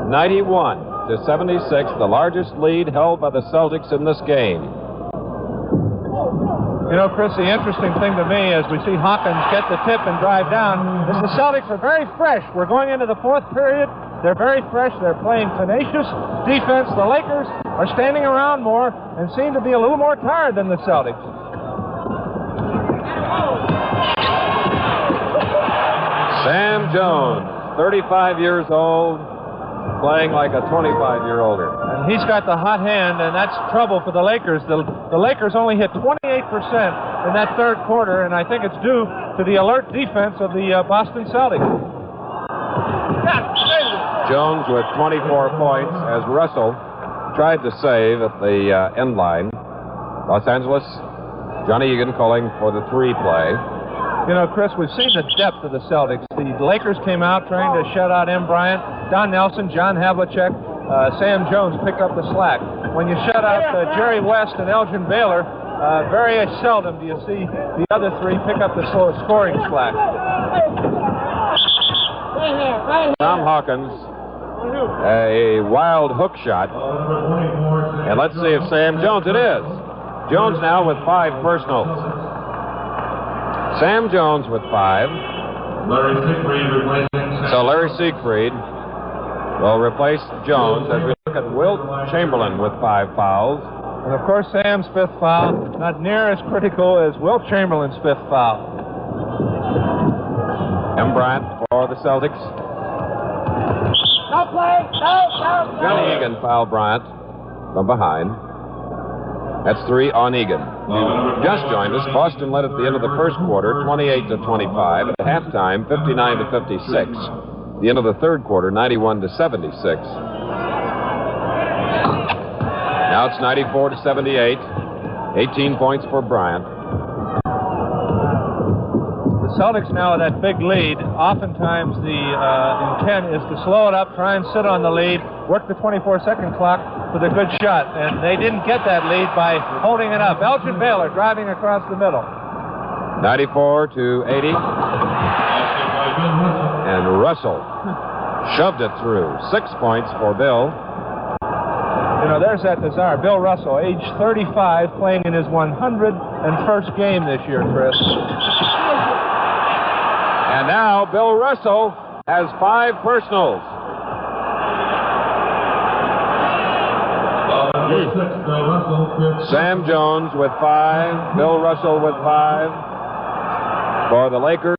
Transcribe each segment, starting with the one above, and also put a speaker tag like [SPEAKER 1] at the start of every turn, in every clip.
[SPEAKER 1] 91-76, the largest lead held by the Celtics in this game.
[SPEAKER 2] You know, Chris, the interesting thing to me as we see Hawkins get the tip and drive down is the Celtics are very fresh. We're going into the fourth period. They're very fresh. They're playing tenacious defense. The Lakers are standing around more and seem to be a little more tired than the Celtics.
[SPEAKER 1] Sam Jones, 35 years old, playing like a 25-year-older.
[SPEAKER 2] And he's got the hot hand, and that's trouble for the Lakers. The Lakers only hit 28% in that third quarter, and I think it's due to the alert defense of the Boston Celtics.
[SPEAKER 1] Jones with 24 points as Russell tried to save at the end line. Los Angeles, Johnny Egan calling for the three play.
[SPEAKER 2] You know, Chris, we've seen the depth of the Celtics. The Lakers came out trying to shut out M. Bryant, Don Nelson, John Havlicek, Sam Jones picked up the slack. When you shut out Jerry West and Elgin Baylor, very seldom do you see the other three pick up the scoring slack.
[SPEAKER 1] Tom Hawkins, a wild hook shot. And let's see if Sam Jones, it is. Jones now with 5 personals. Sam Jones with 5. So Larry Siegfried will replace Jones as we look at Wilt Chamberlain with 5 fouls.
[SPEAKER 2] And of course, Sam's 5th foul, not near as critical as Wilt Chamberlain's 5th foul.
[SPEAKER 1] M. Bryant for the Celtics.
[SPEAKER 3] No play, no.
[SPEAKER 1] Johnny Egan fouled Bryant from behind. That's 3 on Egan. Just joined us. Boston led at the end of the first quarter, 28-25. At halftime, 59-56. The end of the third quarter, 91-76. Now it's 94-78. 18 points for Bryant.
[SPEAKER 2] The Celtics now with that big lead. Oftentimes the intent is to slow it up, try and sit on the lead, work the 24-second clock for the good shot. And they didn't get that lead by holding it up. Elgin Baylor driving across the middle.
[SPEAKER 1] 94-80. And Russell shoved it through. 6 points for Bill.
[SPEAKER 2] You know, there's that desire. Bill Russell, age 35, playing in his 101st game this year, Chris.
[SPEAKER 1] And now Bill Russell has 5 personals. Sam Jones with 5. Bill Russell with 5. For the Lakers,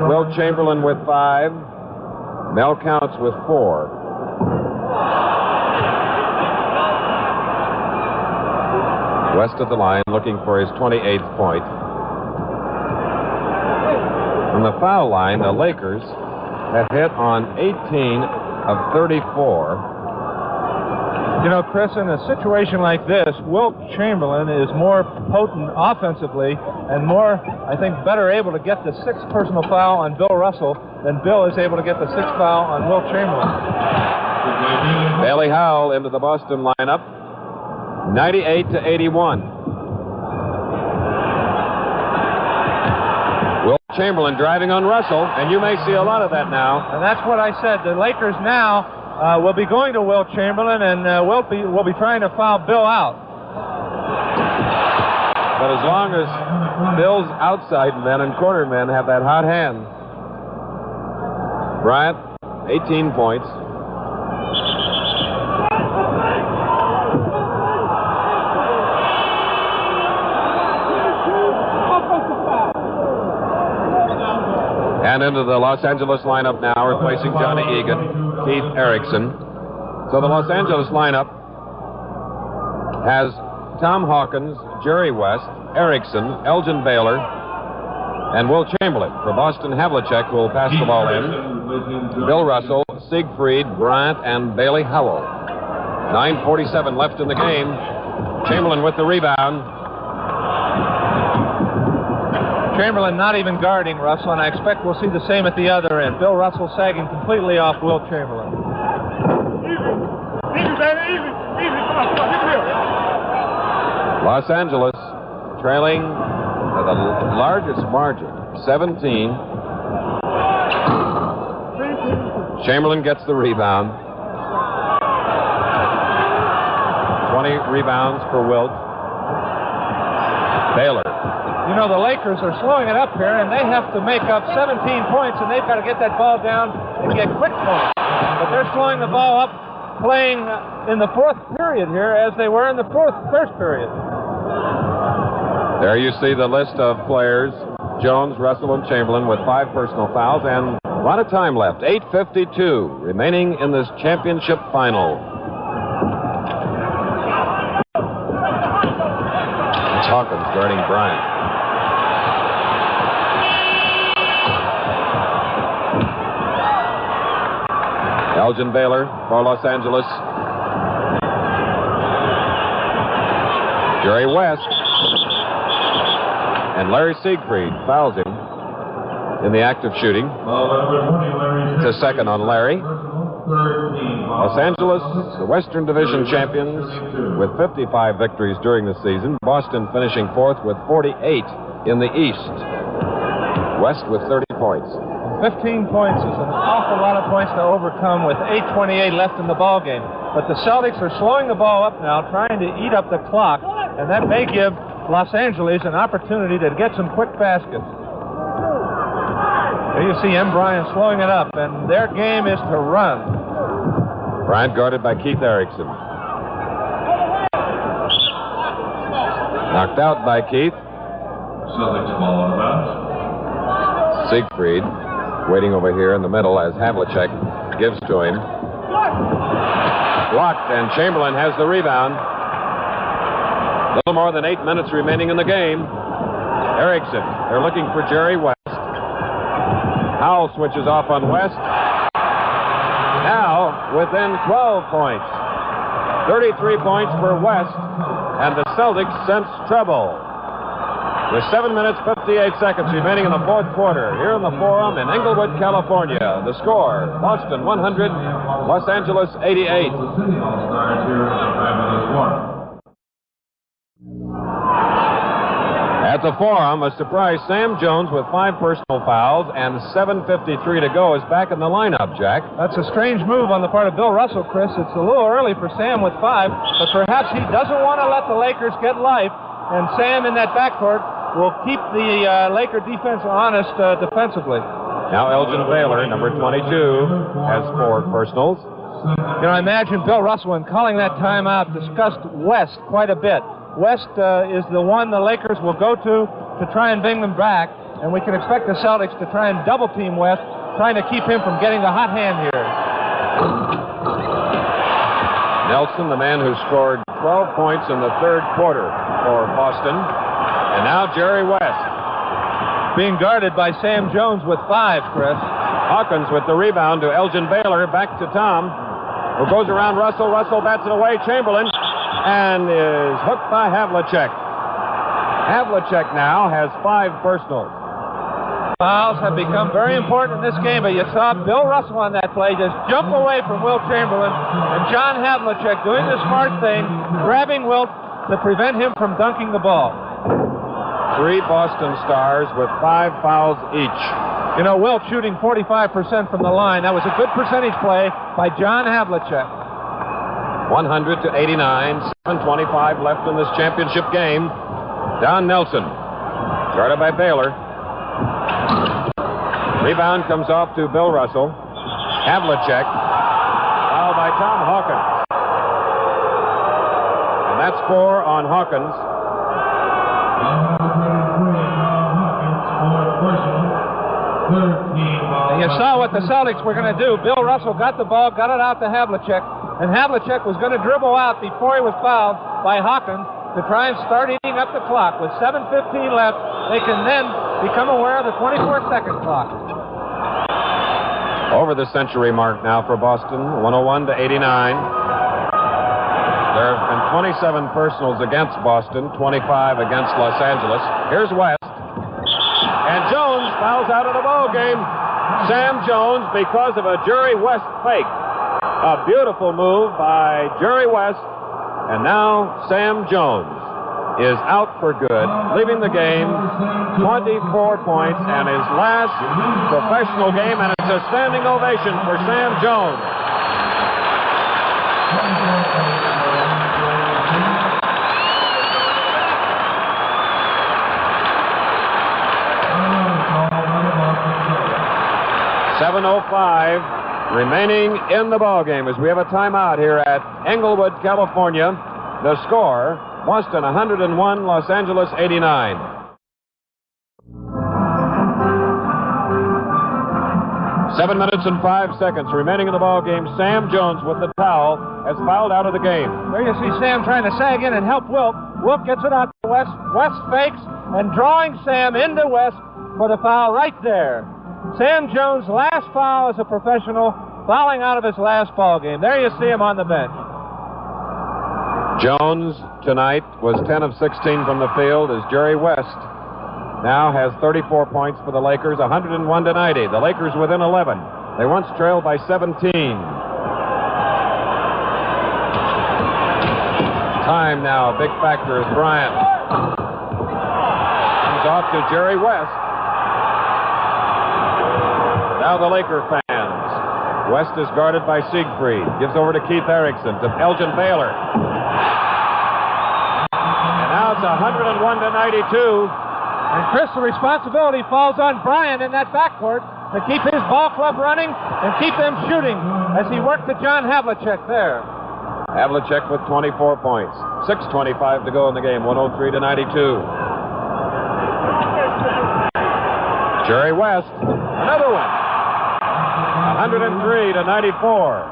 [SPEAKER 1] Wilt Chamberlain with 5. Mel Counts with 4. West of the line, looking for his 28th point. From the foul line, the Lakers have hit on 18 of 34.
[SPEAKER 2] You know, Chris, in a situation like this, Wilt Chamberlain is more potent offensively and more, I think, better able to get the 6th personal foul on Bill Russell than Bill is able to get the 6th foul on Wilt Chamberlain.
[SPEAKER 1] Bailey Howell into the Boston lineup, 98-81. Wilt Chamberlain driving on Russell, and you may see a lot of that now.
[SPEAKER 2] And that's what I said. The Lakers now will be going to Wilt Chamberlain, and Wilt will be trying to foul Bill out.
[SPEAKER 1] But as long as Bill's outside men and corner men have that hot hand. Bryant, 18 points. And into the Los Angeles lineup now, replacing Johnny Egan, Keith Erickson. So the Los Angeles lineup has Tom Hawkins, Jerry West, Erickson, Elgin Baylor, and Wilt Chamberlain. For Boston, Havlicek will pass the ball in. Bill Russell, Siegfried, Bryant, and Bailey Howell. 9:47 left in the game. Chamberlain with the rebound.
[SPEAKER 2] Chamberlain not even guarding Russell, and I expect we'll see the same at the other end. Bill Russell sagging completely off Wilt Chamberlain.
[SPEAKER 1] Los Angeles trailing by the largest margin, 17. Chamberlain gets the rebound. 20 rebounds for Wilt. Baylor.
[SPEAKER 2] You know, the Lakers are slowing it up here, and they have to make up 17 points, and they've got to get that ball down and get quick points. But they're slowing the ball up, playing in the fourth period here as they were in the first period.
[SPEAKER 1] There you see the list of players. Jones, Russell, and Chamberlain with 5 personal fouls, and a lot of time left. 8:52 remaining in this championship final. It's Hawkins guarding Bryant. Elgin Baylor for Los Angeles. Jerry West. And Larry Siegfried fouls him in the act of shooting. It's a second on Larry. Los Angeles, the Western Division champions with 55 victories during the season. Boston finishing fourth with 48 in the East. West with 30 points.
[SPEAKER 2] 15 points is an awful lot of points to overcome with 8:28 left in the ball game. But the Celtics are slowing the ball up now, trying to eat up the clock, and that may give Los Angeles an opportunity to get some quick baskets. There you see M. Bryant slowing it up, and their game is to run.
[SPEAKER 1] Bryant guarded by Keith Erickson. Knocked out by Keith.
[SPEAKER 4] Celtics ball on bounds.
[SPEAKER 1] Siegfried waiting over here in the middle as Havlicek gives to him. Blocked, and Chamberlain has the rebound. A little more than 8 minutes remaining in the game. Erickson, they're looking for Jerry West. Howell switches off on West. Now within 12 points. 33 points for West, and the Celtics sense trouble. With 7 minutes, 58 seconds remaining in the fourth quarter, here in the Forum in Inglewood, California. The score, Boston 100, Los Angeles 88.
[SPEAKER 4] The City All-Stars here at the 5-minute warm.
[SPEAKER 1] At the Forum, a surprise Sam Jones with 5 personal fouls and 7:53 to go is back in the lineup, Jack.
[SPEAKER 2] That's a strange move on the part of Bill Russell, Chris. It's a little early for Sam with 5, but perhaps he doesn't want to let the Lakers get life, and Sam in that backcourt will keep the Laker defense honest defensively.
[SPEAKER 1] Now Elgin Baylor, number 22, has 4 personals.
[SPEAKER 2] You know, I imagine Bill Russell, in calling that timeout, discussed West quite a bit. West is the one the Lakers will go to try and bring them back, and we can expect the Celtics to try and double-team West, trying to keep him from getting the hot hand here.
[SPEAKER 1] Nelson, the man who scored 12 points in the third quarter for Boston. And now Jerry West.
[SPEAKER 2] Being guarded by Sam Jones with 5, Chris.
[SPEAKER 1] Hawkins with the rebound to Elgin Baylor. Back to Tom, who goes around Russell. Russell bats it away. Chamberlain. And is hooked by Havlicek. Havlicek now has 5 personals.
[SPEAKER 2] Fouls have become very important in this game, but you saw Bill Russell on that play just jump away from Wilt Chamberlain, and John Havlicek doing the smart thing, grabbing Wilt to prevent him from dunking the ball.
[SPEAKER 1] 3 Boston Stars with 5 fouls each.
[SPEAKER 2] You know, Wilt shooting 45% from the line. That was a good percentage play by John Havlicek.
[SPEAKER 1] 100-89, 7:25 left in this championship game. Don Nelson, guarded by Baylor. Rebound comes off to Bill Russell. Havlicek, fouled by Tom Hawkins. And that's 4 on Hawkins.
[SPEAKER 2] And you saw what the Celtics were going to do. Bill Russell got the ball, got it out to Havlicek, and Havlicek was going to dribble out before he was fouled by Hawkins to try and start eating up the clock. With 7:15 left, they can then become aware of the 24-second clock.
[SPEAKER 1] Over the century mark now for Boston, 101-89. There have been 27 personals against Boston, 25 against Los Angeles. Here's West. And Jones fouls out of the ball game. Sam Jones, because of a Jerry West fake. A beautiful move by Jerry West. And now Sam Jones. is out for good, leaving the game 24 points and his last professional game, and it's a standing ovation for Sam Jones. .7:05 remaining in the ballgame as we have a timeout here at Englewood, California. The score, Boston 101, Los Angeles 89. Seven minutes and 5 seconds remaining in the ballgame. Sam Jones with the towel has fouled out of the game.
[SPEAKER 2] There you see Sam trying to sag in and help Wilt. Wilt gets it out to West. West fakes and drawing Sam into West for the foul right there. Sam Jones' last foul as a professional, fouling out of his last ball game. There you see him on the bench.
[SPEAKER 1] Jones tonight was 10 of 16 from the field as Jerry West now has 34 points for the Lakers, 101-90. The Lakers within 11. They once trailed by 17. Time now, a big factor is Bryant. Comes off to Jerry West. Now the Laker fans. West is guarded by Siegfried. Gives over to Keith Erickson, to Elgin Baylor. And now it's 101-92.
[SPEAKER 2] And Chris, the responsibility falls on Bryant in that backcourt to keep his ball club running and keep them shooting as he worked to John Havlicek there.
[SPEAKER 1] Havlicek with 24 points. 6:25 to go in the game, 103-92. Jerry West, another one. 103-94.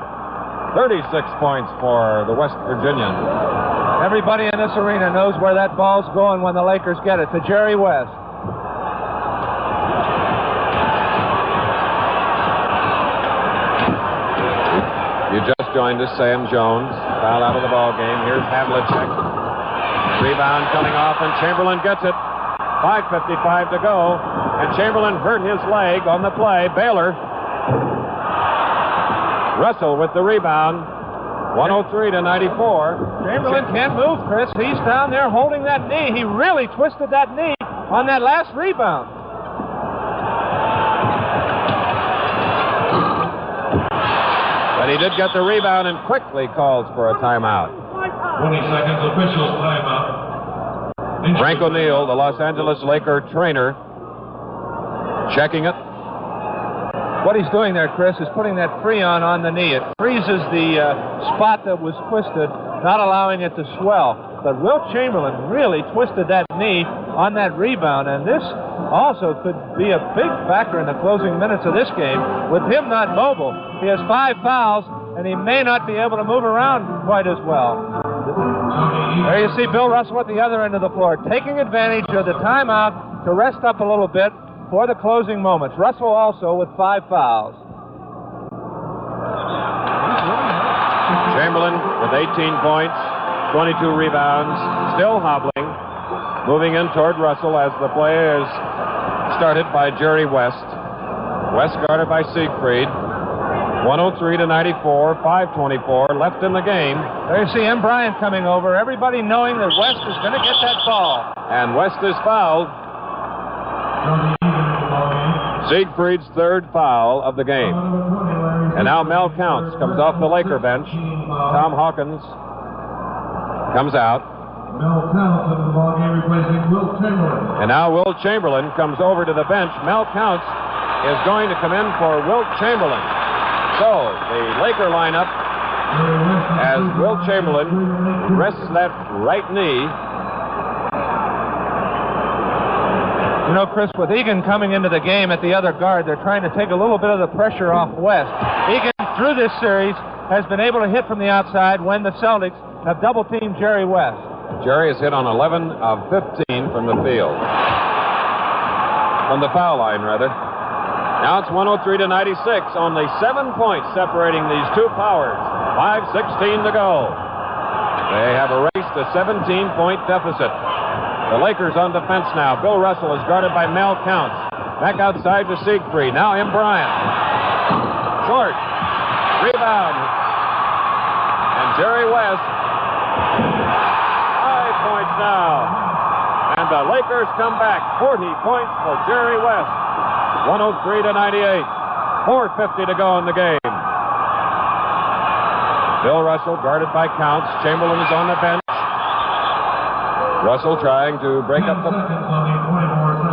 [SPEAKER 1] 36 points for the West Virginians.
[SPEAKER 2] Everybody in this arena knows where that ball's going when the Lakers get it, to Jerry West.
[SPEAKER 1] You just joined us, Sam Jones. Foul out of the ball game. Here's Havlicek. Rebound coming off, and Chamberlain gets it. 5:55 to go, and Chamberlain hurt his leg on the play. Baylor. Russell with the rebound. 103-94.
[SPEAKER 2] Chamberlain can't move, Chris. He's down there holding that knee. He really twisted that knee on that last rebound.
[SPEAKER 1] But he did get the rebound and quickly calls for a timeout.
[SPEAKER 4] 20 seconds, officials timeout.
[SPEAKER 1] Frank O'Neill, the Los Angeles Laker trainer, checking it.
[SPEAKER 2] What he's doing there, Chris, is putting that Freon on the knee. It freezes the spot that was twisted, not allowing it to swell. But Wilt Chamberlain really twisted that knee on that rebound, and this also could be a big factor in the closing minutes of this game. With him not mobile, he has 5 fouls, and he may not be able to move around quite as well. There you see Bill Russell at the other end of the floor, taking advantage of the timeout to rest up a little bit for the closing moments. Russell also with 5 fouls.
[SPEAKER 1] Chamberlain with 18 points, 22 rebounds, still hobbling, moving in toward Russell as the play is started by Jerry West. West guarded by Siegfried. 103-94, 5:24 left in the game.
[SPEAKER 2] There you see M. Bryant coming over, everybody knowing that West is going to get that ball.
[SPEAKER 1] And West is fouled. Siegfried's 3rd foul of the game. And now Mel Counts comes off the Laker bench. Tom Hawkins comes out.
[SPEAKER 4] Mel Counts in the ballgame replacing Wilt Chamberlain.
[SPEAKER 1] And now Wilt Chamberlain comes over to the bench. Mel Counts is going to come in for Wilt Chamberlain. So the Laker lineup, as Wilt Chamberlain rests that right knee.
[SPEAKER 2] You know, Chris, with Egan coming into the game at the other guard, they're trying to take a little bit of the pressure off West. Egan, through this series, has been able to hit from the outside when the Celtics have double-teamed Jerry West.
[SPEAKER 1] Jerry has hit on 11 of 15 from the field. From the foul line, rather. Now it's 103-96. Only 7 points separating these two powers. 5:16 to go. They have erased a 17-point deficit. The Lakers on defense now. Bill Russell is guarded by Mel Counts. Back outside to Siegfried. Now M. Bryant. Short. Rebound. And Jerry West. 5 points now. And the Lakers come back. 40 points for Jerry West. 103-98. 4:50 to go in the game. Bill Russell guarded by Counts. Chamberlain is on the bench. Russell trying to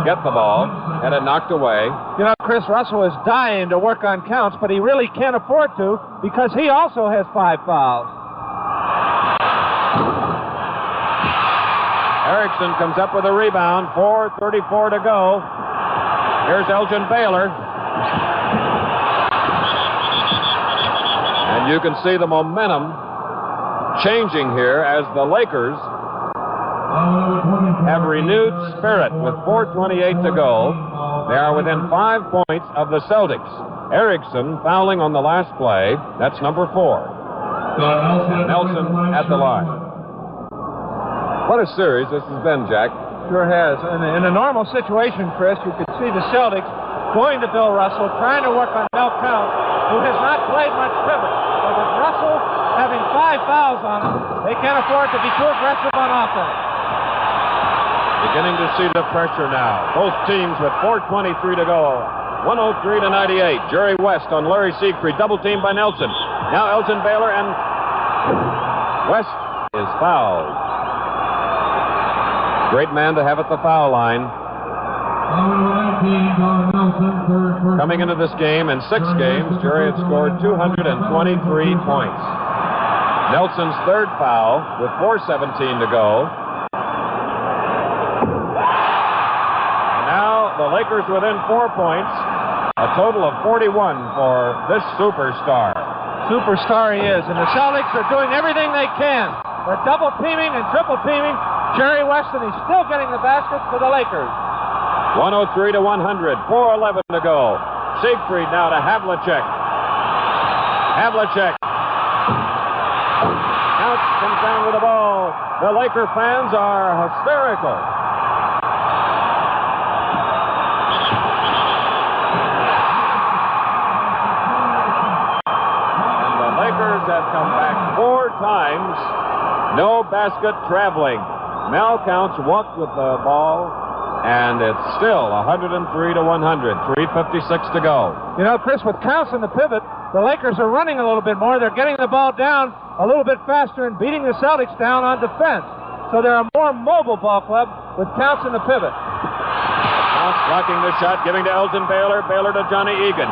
[SPEAKER 1] get the ball, and it knocked away.
[SPEAKER 2] You know, Chris, Russell is dying to work on Counts, but he really can't afford to because he also has 5 fouls.
[SPEAKER 1] Erickson comes up with a rebound. 4:34 to go. Here's Elgin Baylor. And you can see the momentum changing here as the Lakers have renewed spirit with 4:28 to go. They are within 5 points of the Celtics. Erickson fouling on the last play. That's number 4. Nelson at the line. What a series this has been, Jack.
[SPEAKER 2] Sure has. In a normal situation, Chris, you could see the Celtics going to Bill Russell, trying to work on Mel Counts, who has not played much pivot. But with Russell having 5 fouls on him, they can't afford to be too aggressive on offense.
[SPEAKER 1] Beginning to see the pressure now. Both teams with 4:23 to go. 103-98. Jerry West on Larry Siegfried. Double teamed by Nelson. Now Elgin Baylor, and West is fouled. Great man to have at the foul line. Coming into this game, in 6 games, Jerry had scored 223 points. Nelson's 3rd foul with 4:17 to go. The Lakers within 4 points, a total of 41 for this superstar.
[SPEAKER 2] Superstar he is, and the Celtics are doing everything they can. They're double teaming and triple teaming Jerry West, and he's still getting the baskets for the Lakers.
[SPEAKER 1] 103-100, 4:11 to go. Siegfried now to Havlicek. Havlicek. Counts comes down with the ball. The Laker fans are hysterical. Have come back 4 times. No basket traveling. Mel Counts walked with the ball, and it's still 103-100. 3:56 to go.
[SPEAKER 2] You know, Chris, with Counts in the pivot, the Lakers are running a little bit more. They're getting the ball down a little bit faster and beating the Celtics down on defense. So they're a more mobile ball club with Counts in the pivot.
[SPEAKER 1] Counts blocking the shot, giving to Elgin Baylor. Baylor to Johnny Egan.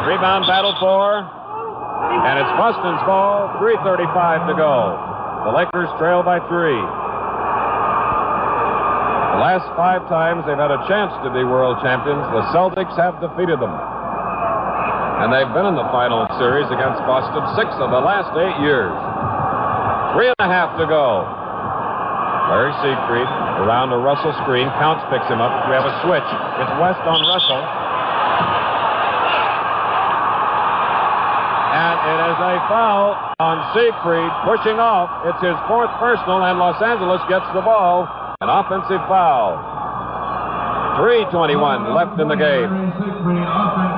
[SPEAKER 1] Rebound battle for, and it's Boston's ball. 3:35 to go. The Lakers trail by 3. The last 5 times they've had a chance to be world champions, the Celtics have defeated them. And they've been in the final series against Boston 6 of the last 8 years. 3.5 to go. Larry Siegfried around a Russell screen. Counts picks him up. We have a switch. It's West on Russell. And it is a foul on Siegfried, pushing off. It's his 4th personal, and Los Angeles gets the ball. An offensive foul. 3:21 left in the game.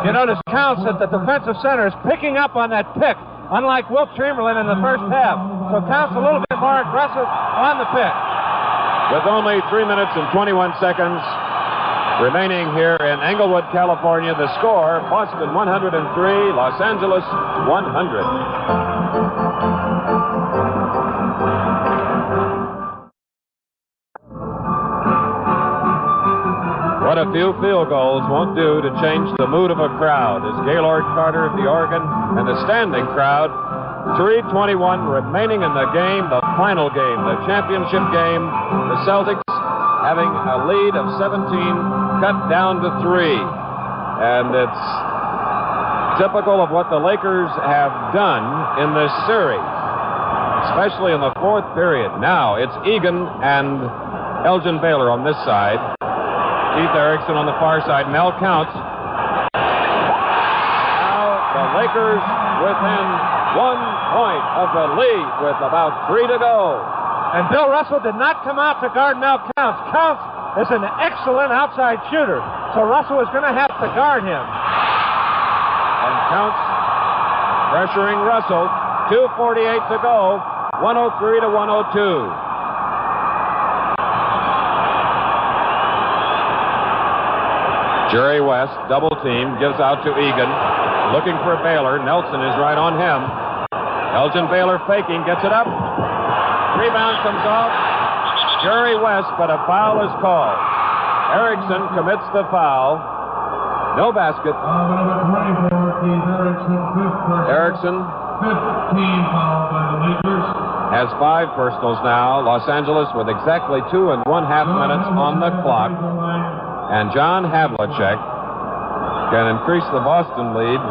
[SPEAKER 2] You notice Counts at the defensive center is picking up on that pick, unlike Wilt Chamberlain in the first half. So Counts a little bit more aggressive on the pick.
[SPEAKER 1] With only 3 minutes and 21 seconds remaining here in Englewood, California, the score, Boston 103, Los Angeles 100. What a few field goals won't do to change the mood of a crowd as Gaylord Carter at the organ and the standing crowd. 3:21 remaining in the game, the final game, the championship game. The Celtics having a lead of 17 cut down to 3. And it's typical of what the Lakers have done in this series, especially in the 4th period. Now it's Egan and Elgin Baylor on this side. Keith Erickson on the far side. Mel Counts. Now the Lakers within 1 point of the lead with about 3 to go.
[SPEAKER 2] And Bill Russell did not come out to guard Mel Counts. Counts is an excellent outside shooter, so Russell is going to have to guard him.
[SPEAKER 1] And Counts pressuring Russell. 2:48 to go. 103 to 102. Jerry West, double team, gives out to Egan. Looking for Baylor. Nelson is right on him. Elgin Baylor faking, gets it up. Rebound comes off. Jerry West, but a foul is called. Erickson commits the foul. No basket.
[SPEAKER 4] Number 24, Keith Erickson, fifth personal.
[SPEAKER 1] Erickson
[SPEAKER 4] 15 foul by the Lakers.
[SPEAKER 1] has 5 personals now. Los Angeles with exactly 2 1/2 minutes on the clock. And John Havlicek can increase the Boston lead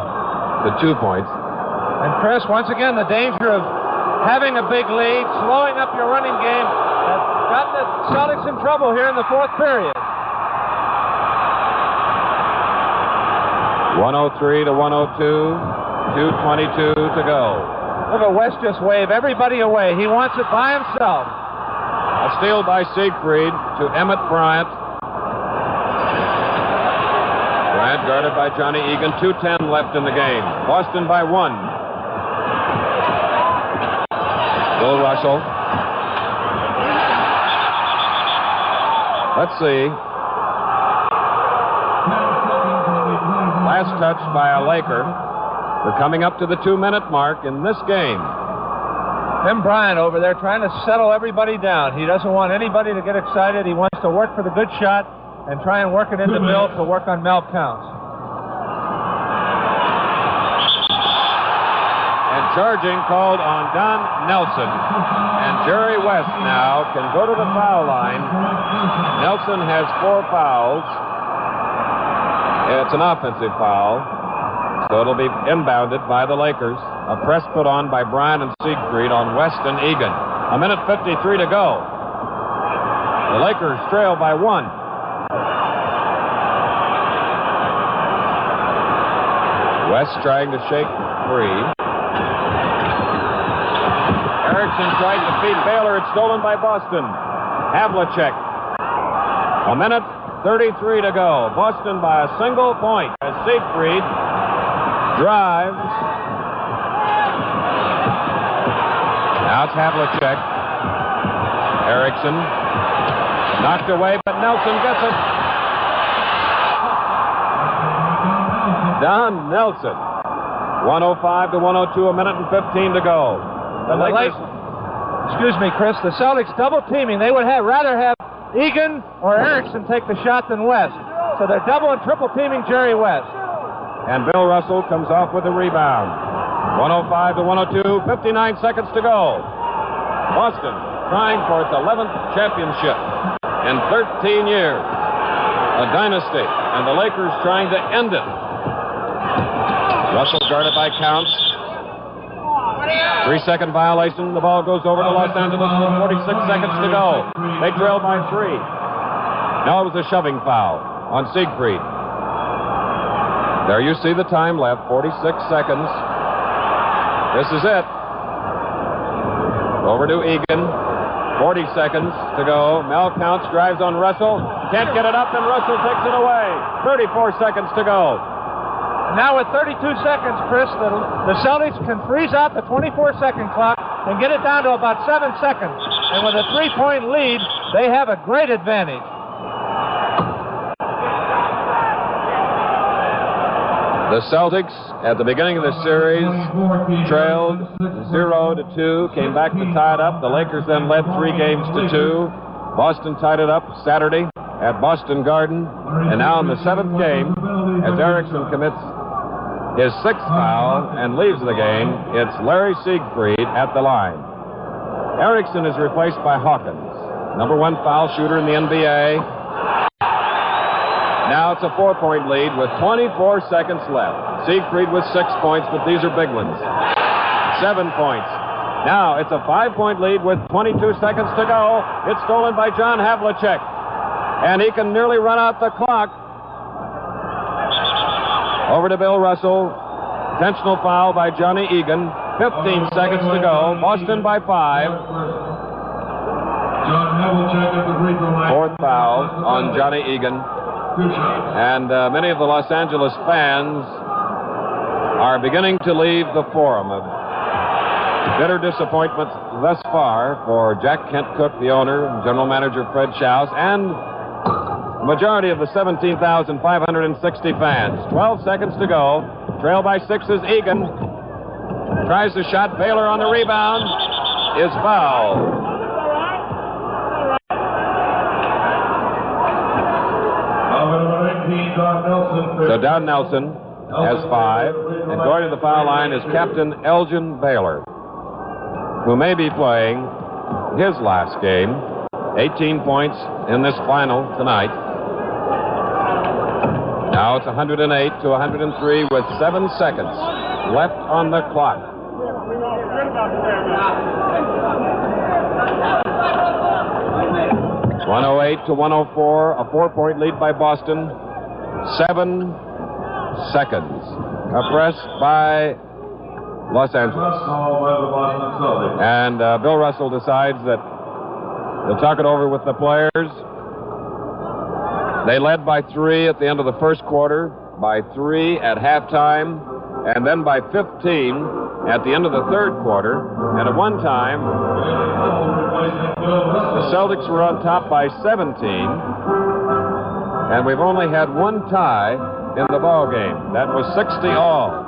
[SPEAKER 1] to 2 points.
[SPEAKER 2] And Chris, once again, the danger of having a big lead, slowing up your running game, has gotten the Celtics in trouble here in the 4th period.
[SPEAKER 1] 103 to 102, 2:22 to go.
[SPEAKER 2] Look at West just wave everybody away. He wants it by himself.
[SPEAKER 1] A steal by Siegfried to Emmett Bryant. Bryant guarded by Johnny Egan. 2:10 left in the game. Boston by 1. Bill Russell. Let's see. Last touch by a Laker. We're coming up to the 2-minute mark in this game.
[SPEAKER 2] Tim Bryant over there trying to settle everybody down. He doesn't want anybody to get excited. He wants to work for the good shot and try and work it into Bill to work on Mel Counts.
[SPEAKER 1] And charging called on Don Nelson. And Jerry West now can go to the foul line. Nelson has 4 fouls. It's an offensive foul, so it'll be inbounded by the Lakers. A press put on by Bryant and Siegfried on West and Egan. 1:53 to go. The Lakers trail by 1. West trying to shake free. Erickson tried to feed Baylor. It's stolen by Boston. Havlicek. 1:33 to go. Boston by a single point as Siegfried drives. Now it's Havlicek. Erickson knocked away, but Nelson gets it. Don Nelson. 105 to 102, 1:15 to go. The Lakers.
[SPEAKER 2] Excuse me, Chris. The Celtics double teaming. They would rather have Egan or Erickson take the shot than West. So they're double and triple teaming Jerry West.
[SPEAKER 1] And Bill Russell comes off with a rebound. 105 to 102, 59 seconds to go. Boston trying for its 11th championship in 13 years. A dynasty. And the Lakers trying to end it. Russell guarded by Counts. 3-second violation. The ball goes over to Los Angeles with 46 seconds to go. They trail by 3. Now it was a shoving foul on Siegfried. There you see the time left, 46 seconds. This is it. Over to Egan. 40 seconds to go. Mel Counts drives on Russell. Can't get it up, and Russell takes it away. 34 seconds to go.
[SPEAKER 2] Now with 32 seconds, Chris, the Celtics can freeze out the 24-second clock and get it down to about 7 seconds. And with a 3-point lead, they have a great advantage.
[SPEAKER 1] The Celtics, at the beginning of the series, trailed 0-2, came back to tie it up. The Lakers then led 3 games to 2. Boston tied it up Saturday at Boston Garden. And now in the 7th game, as Erickson commits his 6th foul and leaves the game, it's Larry Siegfried at the line. Erickson is replaced by Hawkins, number 1 foul shooter in the NBA. Now it's a 4-point lead with 24 seconds left. Siegfried with 6 points, but these are big ones. 7 points. Now it's a 5-point lead with 22 seconds to go. It's stolen by John Havlicek. And he can nearly run out the clock. Over to Bill Russell. Intentional foul by Johnny Egan. 15 seconds to go. Boston by 5. Fourth foul on Johnny Egan. And many of the Los Angeles fans are beginning to leave the Forum. Bitter disappointment thus far for Jack Kent Cook, the owner, and General Manager Fred Schaus, and the majority of the 17,560 fans. 12 seconds to go. Trail by 6 is Egan. Tries the shot. Baylor on the rebound. Is fouled. So Don Nelson has 5. And going to the foul line is Captain Elgin Baylor, who may be playing his last game. 18 points in this final tonight. Now it's 108 to 103 with 7 seconds left on the clock. 108 to 104, a 4-point lead by Boston. 7 seconds. A press by Los Angeles. And Bill Russell decides that he'll talk it over with the players. They led by 3 at the end of the first quarter, by 3 at halftime, and then by 15 at the end of the third quarter. And at one time, the Celtics were on top by 17, and we've only had 1 tie in the ball game. That was 60 all.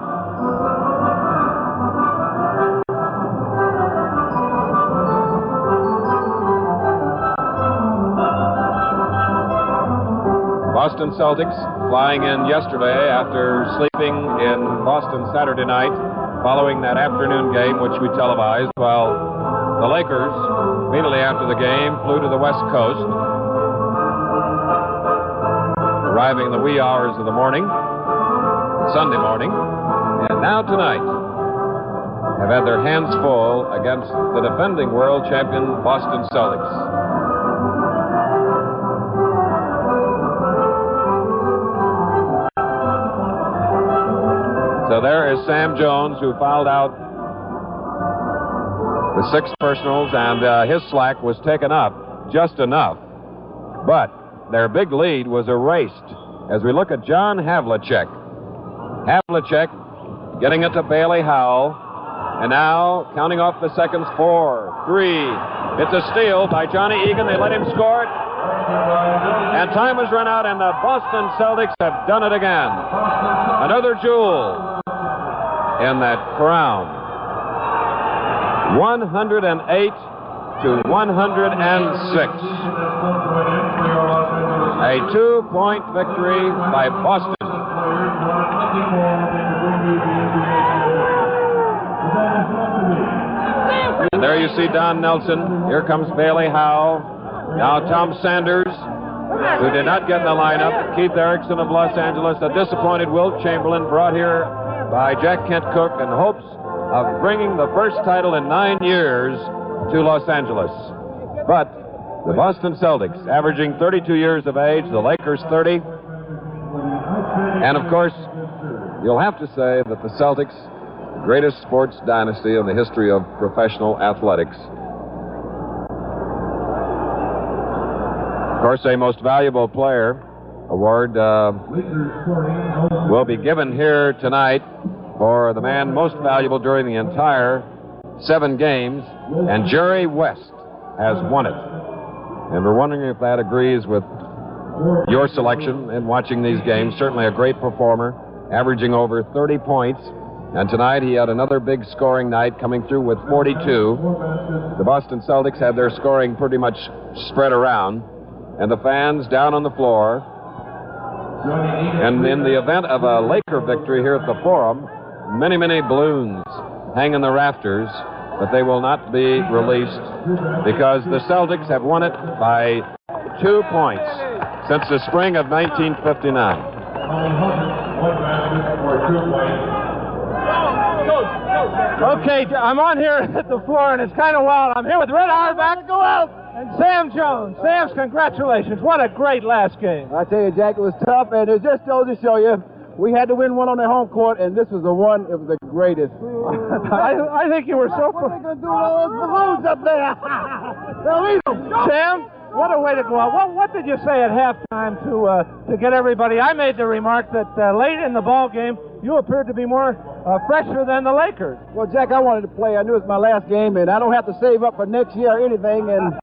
[SPEAKER 1] Boston Celtics flying in yesterday after sleeping in Boston Saturday night following that afternoon game which we televised, while the Lakers, immediately after the game, flew to the West Coast, arriving in the wee hours of the morning, Sunday morning, and now tonight have had their hands full against the defending world champion Boston Celtics. So there is Sam Jones, who fouled out the 6 personals, and his slack was taken up just enough. But their big lead was erased as we look at John Havlicek. Havlicek getting it to Bailey Howell, and now counting off the seconds. 4, 3. It's a steal by Johnny Egan. They let him score it. And time has run out, and the Boston Celtics have done it again. Another jewel in that crown. 108 to 106. A 2-point victory by Boston. And there you see Don Nelson. Here comes Bailey Howell. Now Tom Sanders, who did not get in the lineup. Keith Erickson of Los Angeles. A disappointed Wilt Chamberlain, brought here by Jack Kent Cook in hopes of bringing the first title in 9 years to Los Angeles. But the Boston Celtics, averaging 32 years of age, the Lakers 30. And of course, you'll have to say that the Celtics, the greatest sports dynasty in the history of professional athletics. Of course, a most valuable player award will be given here tonight for the man most valuable during the entire 7 games, and Jerry West has won it. And we're wondering if that agrees with your selection in watching these games. Certainly a great performer, averaging over 30 points. And tonight he had another big scoring night, coming through with 42. The Boston Celtics had their scoring pretty much spread around, and the fans down on the floor. And in the event of a Laker victory here at the Forum, many, many balloons hang in the rafters, but they will not be released because the Celtics have won it by 2 points since the spring of 1959.
[SPEAKER 2] Okay, I'm on here at the floor, and it's kind of wild. I'm here with Red Auerbach, go out, and Sam Jones. Sam's, congratulations. What a great last game.
[SPEAKER 3] I tell you, Jack, it was tough, and it just goes to show you, we had to win one on the home court, and this was the one, it was the greatest.
[SPEAKER 2] I think you were so...
[SPEAKER 3] What are they going to do with all those balloons up there? They'll eat them.
[SPEAKER 2] Sam, what a way to go out. What did you say at halftime to get everybody? I made the remark that late in the ball game, you appeared to be more fresher than the Lakers.
[SPEAKER 3] Well, Jack, I wanted to play. I knew it was my last game, and I don't have to save up for next year or anything. And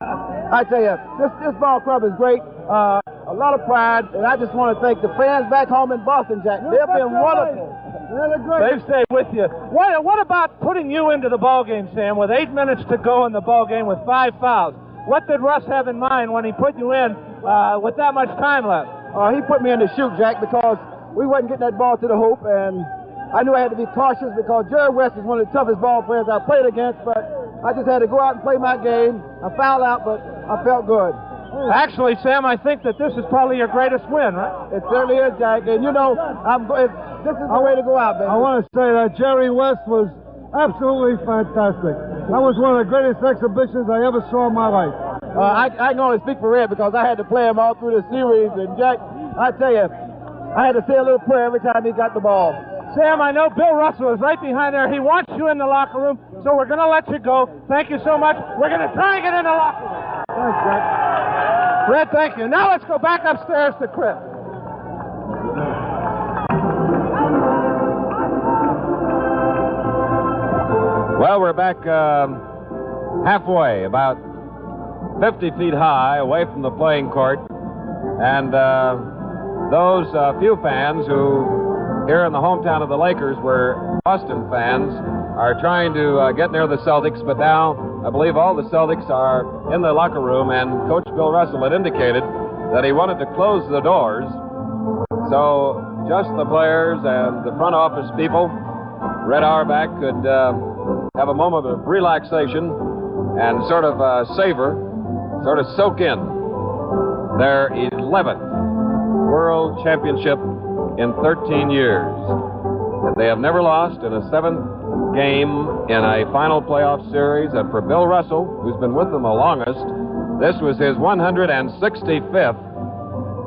[SPEAKER 3] I tell you, this ball club is great. A lot of pride, and I just want to thank the fans back home in Boston, Jack. They've been wonderful. Really great.
[SPEAKER 2] They've stayed with you. What about putting you into the ball game, Sam, with 8 minutes to go in the ball game with 5 fouls? What did Russ have in mind when he put you in with that much time left?
[SPEAKER 3] He put me in to shoot, Jack, because we wasn't getting that ball to the hoop, and I knew I had to be cautious because Jerry West is one of the toughest ball players I played against, but I just had to go out and play my game. I fouled out, but I felt good.
[SPEAKER 2] Actually, Sam, I think that this is probably your greatest win, right?
[SPEAKER 3] It certainly is, Jack, and you know, this is the way to go out, baby.
[SPEAKER 5] I want to say that Jerry West was absolutely fantastic. That was one of the greatest exhibitions I ever saw in my life.
[SPEAKER 3] I can only speak for Red because I had to play him all through the series, and Jack, I tell you, I had to say a little prayer every time he got the ball.
[SPEAKER 2] Sam, I know Bill Russell is right behind there. He wants you in the locker room, so we're going to let you go. Thank you so much. We're going to try and get in the locker room.
[SPEAKER 3] Thanks, Jack.
[SPEAKER 2] Red, thank you. Now let's go back upstairs to Chris.
[SPEAKER 1] Well, we're back halfway, about 50 feet high, away from the playing court. And those few fans who, here in the hometown of the Lakers, were Boston fans, are trying to get near the Celtics. But now, I believe all the Celtics are in the locker room, and Coach Bill Russell had indicated that he wanted to close the doors so just the players and the front office people, Red Auerbach, could have a moment of relaxation and sort of savor, sort of soak in their 11th World Championship in 13 years. And they have never lost in a 7th game in a final playoff series. And for Bill Russell, who's been with them the longest, this was his 165th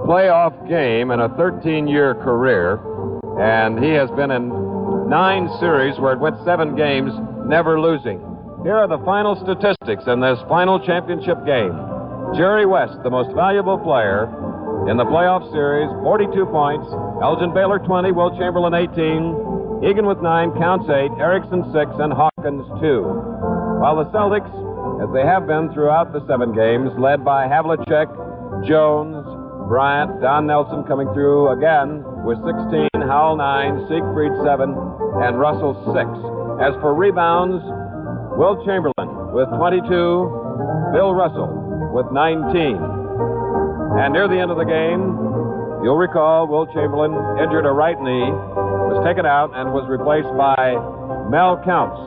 [SPEAKER 1] playoff game in a 13-year career. And he has been in 9 series where it went 7 games, never losing. Here are the final statistics in this final championship game. Jerry West, the most valuable player in the playoff series, 42 points. Elgin Baylor, 20. Wilt Chamberlain, 18. Egan with 9, counts 8. Erickson, 6. And Hawkins, 2. While the Celtics, as they have been throughout the 7 games, led by Havlicek, Jones, Bryant, Don Nelson coming through again with 16, Howell 9, Siegfried 7, and Russell 6. As for rebounds, Wilt Chamberlain with 22, Bill Russell with 19. And near the end of the game, you'll recall Wilt Chamberlain injured a right knee, was taken out, and was replaced by Mel Counts,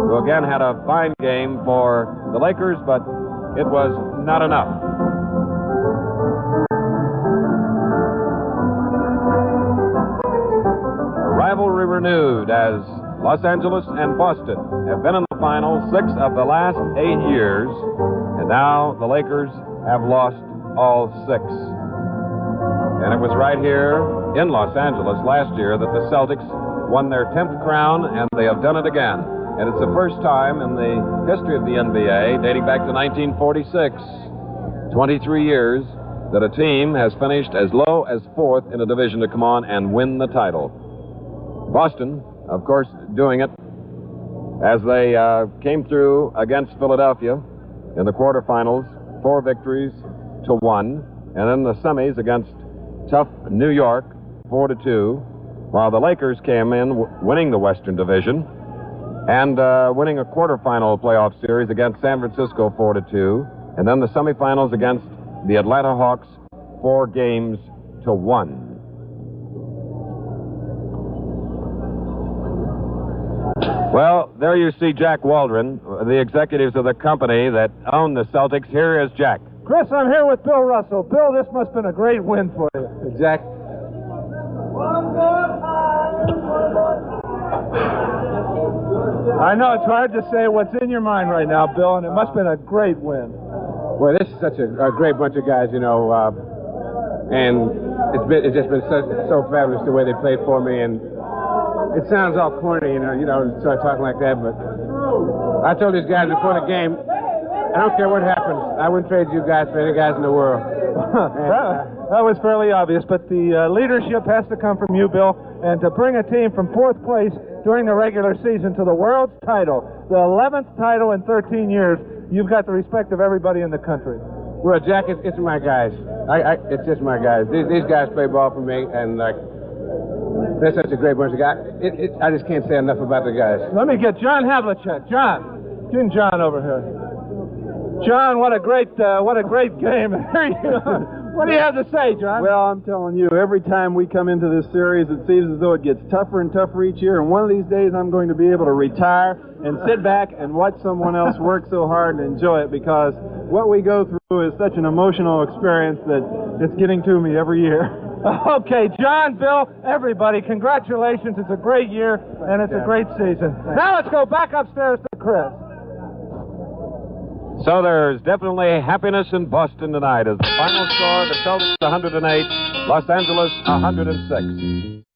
[SPEAKER 1] who again had a fine game for the Lakers, but it was not enough. A rivalry renewed as Los Angeles and Boston have been in the final 6 of the last 8 years, and now the Lakers have lost all 6. And it was right here in Los Angeles last year that the Celtics won their 10th crown, and they have done it again. And it's the first time in the history of the NBA, dating back to 1946, 23 years, that a team has finished as low as 4th in a division to come on and win the title. Boston, of course, doing it as they came through against Philadelphia in the quarterfinals, 4 victories to 1, and in the semis against tough New York, 4-2, while the Lakers came in winning the Western Division and winning a quarterfinal playoff series against San Francisco, 4-2, and then the semifinals against the Atlanta Hawks, 4 games to 1. Well, there you see Jack Waldron, the executives of the company that own the Celtics. Here is Jack.
[SPEAKER 2] Chris, I'm here with Bill Russell. Bill, this must have been a great win for you.
[SPEAKER 5] Jack,
[SPEAKER 2] I know it's hard to say what's in your mind right now, Bill, and it must have been a great win.
[SPEAKER 5] well, this is such a great bunch of guys, you know, and it's just been so fabulous the way they played for me. And it sounds all corny, you know, start talking like that, but I told these guys before the game, I don't care what happens, I wouldn't trade you guys for any guys in the world. And,
[SPEAKER 2] That was fairly obvious, but the leadership has to come from you, Bill, and to bring a team from 4th place during the regular season to the world's title, the 11th title in 13 years, you've got the respect of everybody in the country.
[SPEAKER 5] Well, Jack, it's my guys. It's just my guys. These guys play ball for me, and they're such a great bunch of guys. I just can't say enough about the guys.
[SPEAKER 2] Let me get John Havlicek. John, get John over here. John, what a great game. What do you have to say, John?
[SPEAKER 3] Well, I'm telling you, every time we come into this series, it seems as though it gets tougher and tougher each year, and one of these days I'm going to be able to retire and sit back and watch someone else work so hard and enjoy it, because what we go through is such an emotional experience that it's getting to me every year.
[SPEAKER 2] Okay, John, Bill, everybody, congratulations. It's a great year, and it's a great season. Now let's go back upstairs to Chris.
[SPEAKER 1] So there's definitely happiness in Boston tonight as the final score, the Celtics 108, Los Angeles 106.